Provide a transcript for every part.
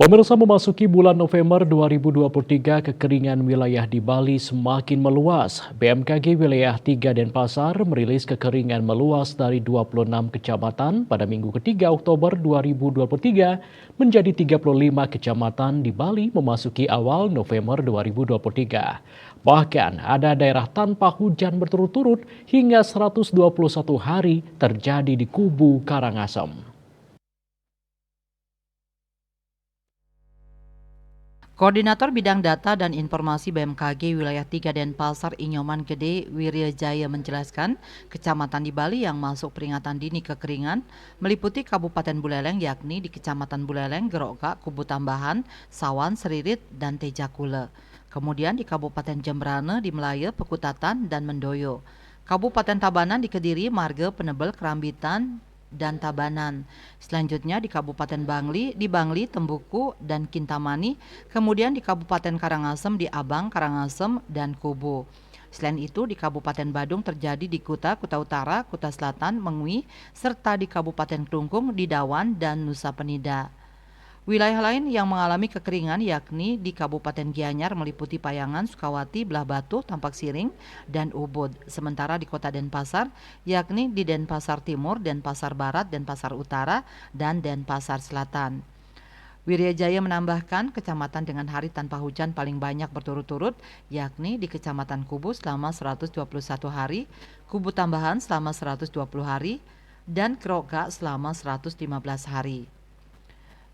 Pemirsa, memasuki bulan November 2023, kekeringan wilayah di Bali semakin meluas. BMKG Wilayah 3 Denpasar merilis kekeringan meluas dari 26 kecamatan pada Minggu ketiga Oktober 2023 menjadi 35 kecamatan di Bali memasuki awal November 2023. Bahkan ada daerah tanpa hujan berturut-turut hingga 121 hari terjadi di Kubu Karangasem. Koordinator Bidang Data dan Informasi BMKG Wilayah 3 Denpasar Inyoman Gede Wiryajaya menjelaskan, kecamatan di Bali yang masuk peringatan dini kekeringan meliputi Kabupaten Buleleng, yakni di Kecamatan Buleleng, Gerokak, Kubu Tambahan, Sawan, Seririt, dan Tejakule. Kemudian di Kabupaten Jembrane, di Melaya, Pekutatan, dan Mendoyo. Kabupaten Tabanan di Kediri, Marga, Penebel, Kerambitan, dan Tabanan. Selanjutnya di Kabupaten Bangli, di Bangli, Tembuku, dan Kintamani. Kemudian di Kabupaten Karangasem, di Abang, Karangasem, dan Kubu. Selain itu di Kabupaten Badung terjadi di Kuta, Kuta Utara, Kuta Selatan, Mengwi, serta di Kabupaten Klungkung, di Dawan, dan Nusa Penida. Wilayah lain yang mengalami kekeringan yakni di Kabupaten Gianyar meliputi Payangan, Sukawati, Belah Batu, Tampak Siring, dan Ubud. Sementara di Kota Denpasar yakni di Denpasar Timur, Denpasar Barat, Denpasar Utara, dan Denpasar Selatan. Wiryajaya menambahkan kecamatan dengan hari tanpa hujan paling banyak berturut-turut yakni di Kecamatan Kubu selama 121 hari, Kubu Tambahan selama 120 hari, dan Keroga selama 115 hari.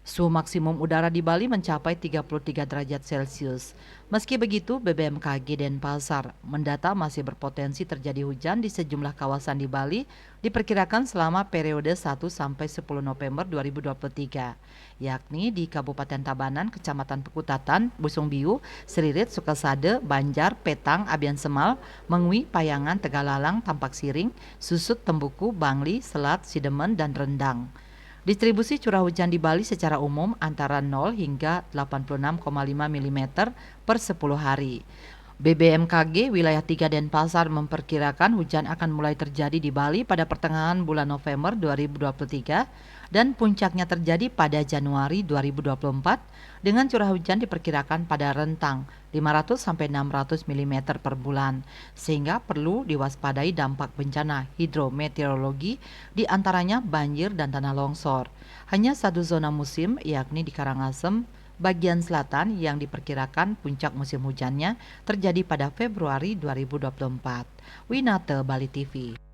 Suhu maksimum udara di Bali mencapai 33 derajat Celcius. Meski begitu, BBMKG Denpasar mendata masih berpotensi terjadi hujan di sejumlah kawasan di Bali diperkirakan selama periode 1 sampai 10 November 2023, yakni di Kabupaten Tabanan, Kecamatan Pekutatan, Busung Biu, Seririt, Sukasade, Banjar, Petang, Abian Semal, Mengwi, Payangan, Tegalalang, Tampak Siring, Susut, Tembuku, Bangli, Selat, Sidemen, dan Rendang. Distribusi curah hujan di Bali secara umum antara 0 hingga 86,5 mm per 10 hari. BBMKG Wilayah 3 Denpasar memperkirakan hujan akan mulai terjadi di Bali pada pertengahan bulan November 2023 dan puncaknya terjadi pada Januari 2024 dengan curah hujan diperkirakan pada rentang 500 sampai 600 mm per bulan, sehingga perlu diwaspadai dampak bencana hidrometeorologi di antaranya banjir dan tanah longsor. Hanya satu zona musim yakni di Karangasem bagian selatan yang diperkirakan puncak musim hujannya terjadi pada Februari 2024. Winate, Bali TV.